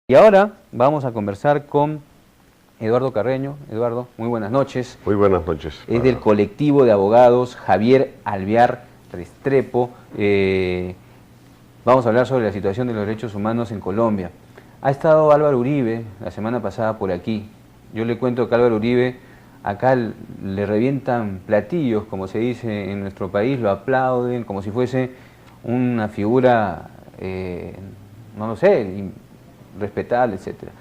Y ahora vamos a conversar con Eduardo Carreño. Eduardo, muy buenas noches. Muy buenas noches. Es del colectivo de abogados Javier Alvear Restrepo. Vamos a hablar sobre la situación de los derechos humanos en Colombia. Ha estado Álvaro Uribe la semana pasada por aquí. Yo le cuento que Álvaro Uribe acá le revientan platillos, como se dice en nuestro país, lo aplauden como si fuese una figura, no lo sé, respetable, etcétera.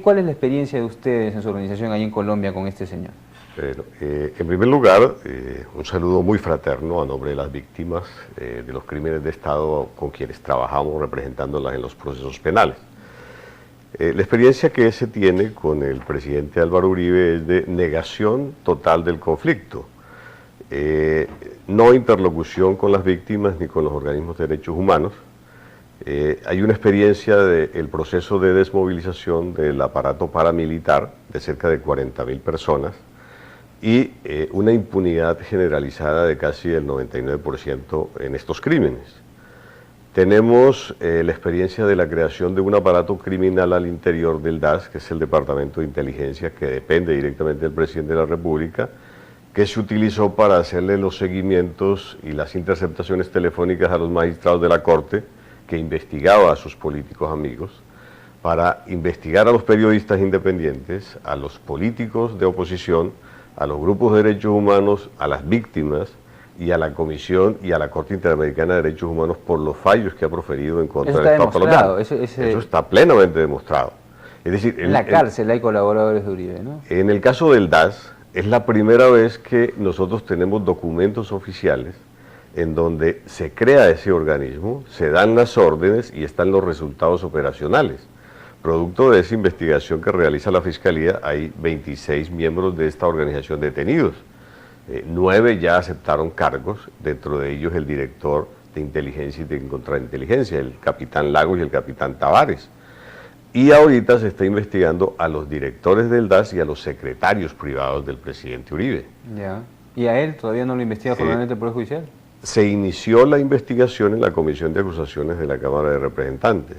¿Cuál es la experiencia de ustedes en su organización ahí en Colombia con este señor? En primer lugar, un saludo muy fraterno a nombre de las víctimas de los crímenes de Estado con quienes trabajamos representándolas en los procesos penales. La experiencia que se tiene con el presidente Álvaro Uribe es de negación total del conflicto, no interlocución con las víctimas ni con los organismos de derechos humanos. Hay una experiencia del proceso de desmovilización del aparato paramilitar de cerca de 40.000 personas y una impunidad generalizada de casi el 99% en estos crímenes. Tenemos la experiencia de la creación de un aparato criminal al interior del DAS, que es el Departamento de Inteligencia, que depende directamente del presidente de la República, que se utilizó para hacerle los seguimientos y las interceptaciones telefónicas a los magistrados de la Corte, que investigaba a sus políticos amigos, para investigar a los periodistas independientes, a los políticos de oposición, a los grupos de derechos humanos, a las víctimas y a la Comisión y a la Corte Interamericana de Derechos Humanos por los fallos que ha proferido en contra del Estado colombiano. Eso está plenamente demostrado. Es decir, en la cárcel hay colaboradores de Uribe, ¿no? En el caso del DAS, es la primera vez que nosotros tenemos documentos oficiales en donde se crea ese organismo, se dan las órdenes y están los resultados operacionales. Producto de esa investigación que realiza la Fiscalía, hay 26 miembros de esta organización detenidos. 9 ya aceptaron cargos, dentro de ellos el director de inteligencia y de contrainteligencia, el capitán Lagos y el capitán Tavares. Y ahorita se está investigando a los directores del DAS y a los secretarios privados del presidente Uribe. Ya. ¿Y a él todavía no lo investiga formalmente el Poder Judicial? Se inició la investigación en la Comisión de Acusaciones de la Cámara de Representantes,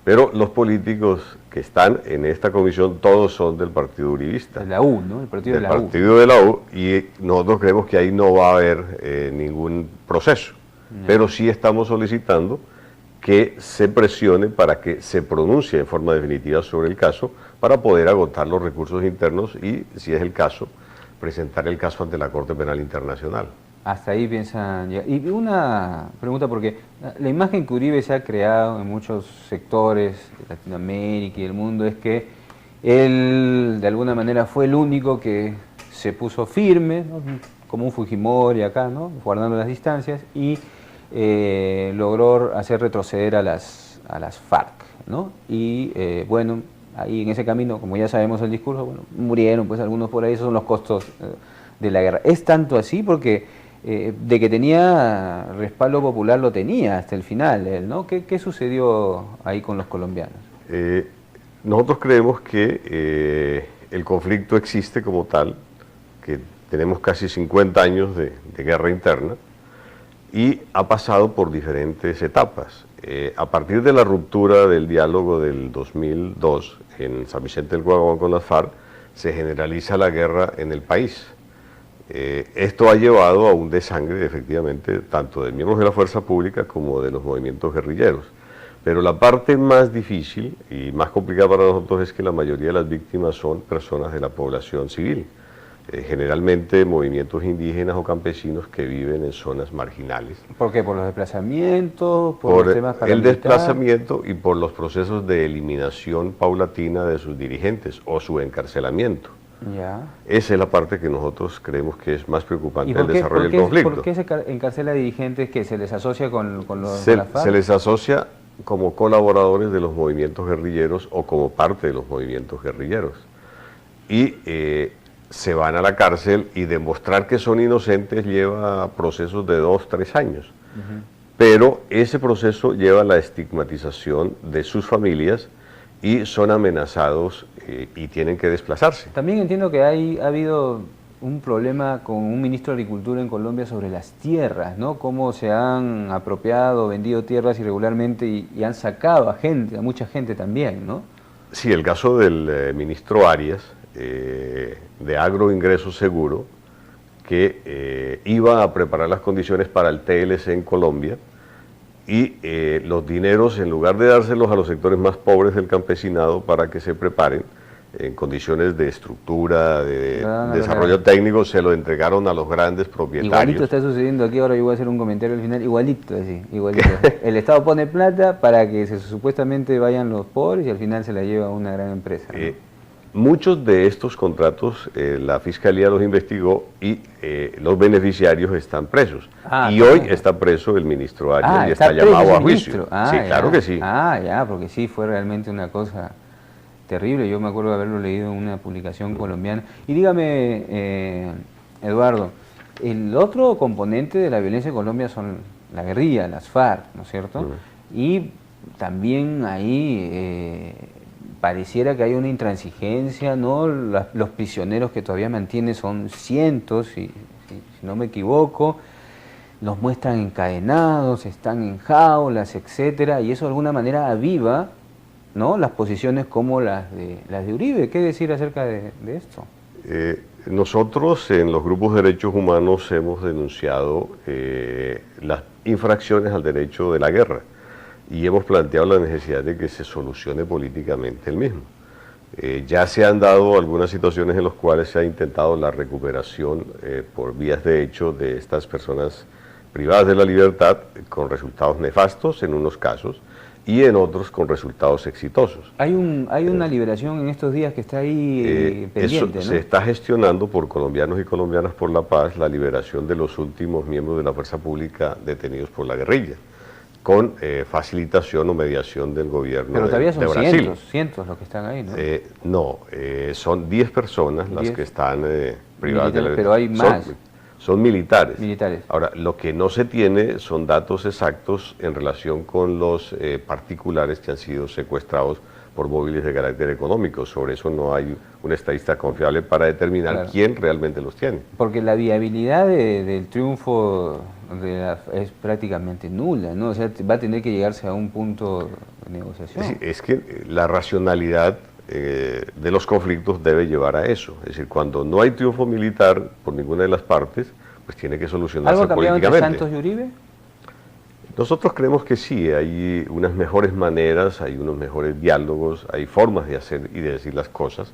pero los políticos que están en esta comisión todos son del Partido Uribista. De la U, ¿no? El partido de la U. Del Partido de la U, y nosotros creemos que ahí no va a haber ningún proceso, pero sí estamos solicitando que se presione para que se pronuncie en forma definitiva sobre el caso para poder agotar los recursos internos y, si es el caso, presentar el caso ante la Corte Penal Internacional. Hasta ahí piensan llegar. Y una pregunta, porque la imagen que Uribe se ha creado en muchos sectores de Latinoamérica y del mundo es que él de alguna manera fue el único que se puso firme, ¿no? Como un Fujimori acá, ¿no? Guardando las distancias, y logró hacer retroceder a las FARC, ¿no? Y bueno, ahí en ese camino, como ya sabemos el discurso, bueno, murieron pues algunos por ahí, esos son los costos de la guerra. ¿Es tanto así? Porque de que tenía respaldo popular lo tenía hasta el final él, ¿no? ¿Qué sucedió ahí con los colombianos? Nosotros creemos que el conflicto existe como tal, que tenemos casi 50 años de guerra interna y ha pasado por diferentes etapas. A partir de la ruptura del diálogo del 2002 en San Vicente del Guaguán con las FARC, se generaliza la guerra en el país. Esto ha llevado a un desangre, efectivamente, tanto de miembros de la fuerza pública como de los movimientos guerrilleros. Pero la parte más difícil y más complicada para nosotros es que la mayoría de las víctimas son personas de la población civil, generalmente movimientos indígenas o campesinos que viven en zonas marginales. ¿Por qué? ¿Por los desplazamientos? ¿Por los temas el desplazamiento y por los procesos de eliminación paulatina de sus dirigentes o su encarcelamiento? Ya. Esa es la parte que nosotros creemos que es más preocupante del desarrollo del conflicto. ¿Por qué se encarcela a dirigentes que se les asocia con los la FARC? Se les asocia como colaboradores de los movimientos guerrilleros o como parte de los movimientos guerrilleros. Y se van a la cárcel y demostrar que son inocentes lleva procesos de 2, 3 años. Pero ese proceso lleva a la estigmatización de sus familias y son amenazados y tienen que desplazarse. También entiendo que ha habido un problema con un ministro de Agricultura en Colombia sobre las tierras, ¿no? Cómo se han apropiado, vendido tierras irregularmente y han sacado a gente, a mucha gente también, ¿no? Sí, el caso del ministro Arias, de Agroingreso Seguro, que iba a preparar las condiciones para el TLC en Colombia, y los dineros, en lugar de dárselos a los sectores más pobres del campesinado para que se preparen en condiciones de estructura, de desarrollo técnico, se lo entregaron a los grandes propietarios. Igualito está sucediendo aquí, ahora yo voy a hacer un comentario al final, igualito así, igualito. El Estado pone plata para que supuestamente vayan los pobres y al final se la lleva una gran empresa, ¿no? Muchos de estos contratos la Fiscalía los investigó y los beneficiarios están presos. Y hoy está preso el ministro Arias y está llamado a juicio. Sí, claro que sí. Porque sí, fue realmente una cosa terrible. Yo me acuerdo de haberlo leído en una publicación colombiana. Y dígame, Eduardo, el otro componente de la violencia en Colombia son la guerrilla, las FARC, ¿no es cierto? Y también ahí pareciera que hay una intransigencia, ¿no? Los prisioneros que todavía mantiene son cientos, si no me equivoco, los muestran encadenados, están en jaulas, etcétera, y eso de alguna manera aviva, ¿no?, las posiciones como las de Uribe. ¿Qué decir acerca de esto? Nosotros en los grupos de derechos humanos hemos denunciado las infracciones al derecho de la guerra, y hemos planteado la necesidad de que se solucione políticamente el mismo. Ya se han dado algunas situaciones en las cuales se ha intentado la recuperación por vías de hecho de estas personas privadas de la libertad, con resultados nefastos en unos casos y en otros con resultados exitosos. Hay una liberación en estos días que está ahí pendiente, eso, ¿no? Se está gestionando por colombianos y colombianas por la paz la liberación de los últimos miembros de la fuerza pública detenidos por la guerrilla, con facilitación o mediación del gobierno de Brasil. Pero todavía son cientos los que están ahí, ¿no? Son 10 personas las que están privadas de la libertad. Pero hay más. Son militares. Militares. Ahora, lo que no se tiene son datos exactos en relación con los particulares que han sido secuestrados por móviles de carácter económico. Sobre eso no hay una estadística confiable para determinar quién realmente los tiene. Porque la viabilidad del triunfo es prácticamente nula, ¿no? O sea, va a tener que llegarse a un punto de negociación. Sí, es que la racionalidad de los conflictos debe llevar a eso. Es decir, cuando no hay triunfo militar por ninguna de las partes, pues tiene que solucionarse políticamente. ¿Algo ha cambiado entre Santos y Uribe? Nosotros creemos que sí, hay unas mejores maneras, hay unos mejores diálogos, hay formas de hacer y de decir las cosas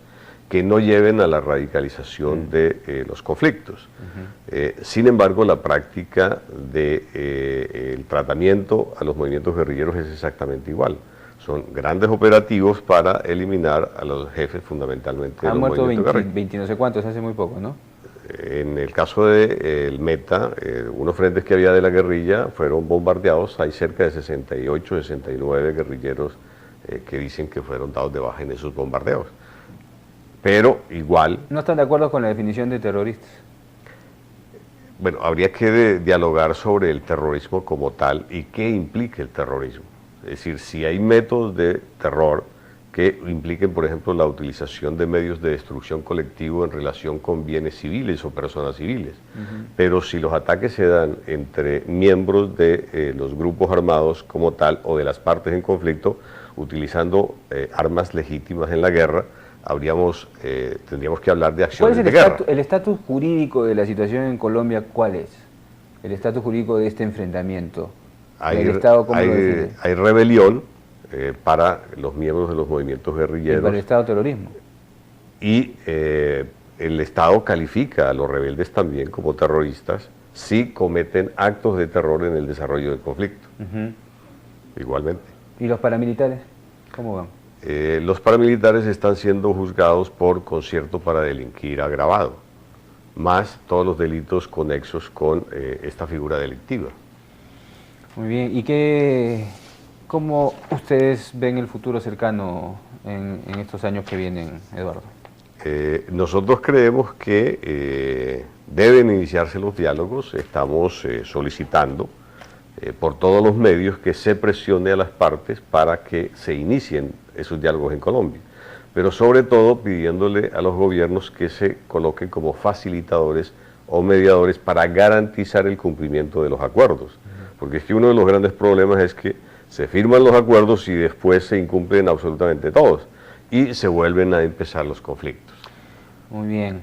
que no lleven a la radicalización de los conflictos. Sin embargo, la práctica el tratamiento a los movimientos guerrilleros es exactamente igual. Son grandes operativos para eliminar a los jefes fundamentalmente de los movimientos guerrilleros. Han muerto 20 no sé cuántos, hace muy poco, ¿no? En el caso del Meta, unos frentes que había de la guerrilla fueron bombardeados. Hay cerca de 68, 69 guerrilleros que dicen que fueron dados de baja en esos bombardeos. Pero igual... ¿No están de acuerdo con la definición de terroristas? Bueno, habría que dialogar sobre el terrorismo como tal y qué implica el terrorismo. Es decir, si hay métodos de terror que impliquen, por ejemplo, la utilización de medios de destrucción colectivo en relación con bienes civiles o personas civiles. Pero si los ataques se dan entre miembros de los grupos armados como tal o de las partes en conflicto, utilizando armas legítimas en la guerra, tendríamos que hablar de acciones de guerra. ¿Cuál es el estatus jurídico de la situación en Colombia? ¿Cuál es el estatus jurídico de este enfrentamiento? Hay rebelión para los miembros de los movimientos guerrilleros. ¿Y para el Estado terrorismo? Y el Estado califica a los rebeldes también como terroristas si cometen actos de terror en el desarrollo del conflicto. Igualmente. ¿Y los paramilitares? ¿Cómo van? Los paramilitares están siendo juzgados por concierto para delinquir agravado, más todos los delitos conexos con esta figura delictiva. Muy bien. ¿Y cómo ustedes ven el futuro cercano en estos años que vienen, Eduardo? Nosotros creemos que deben iniciarse los diálogos. Estamos solicitando por todos los medios que se presione a las partes para que se inicien esos diálogos en Colombia. pero sobre todo pidiéndole a los gobiernos que se coloquen como facilitadores o mediadores para garantizar el cumplimiento de los acuerdos. Porque es que uno de los grandes problemas es que se firman los acuerdos y después se incumplen absolutamente todos y se vuelven a empezar los conflictos. Muy bien.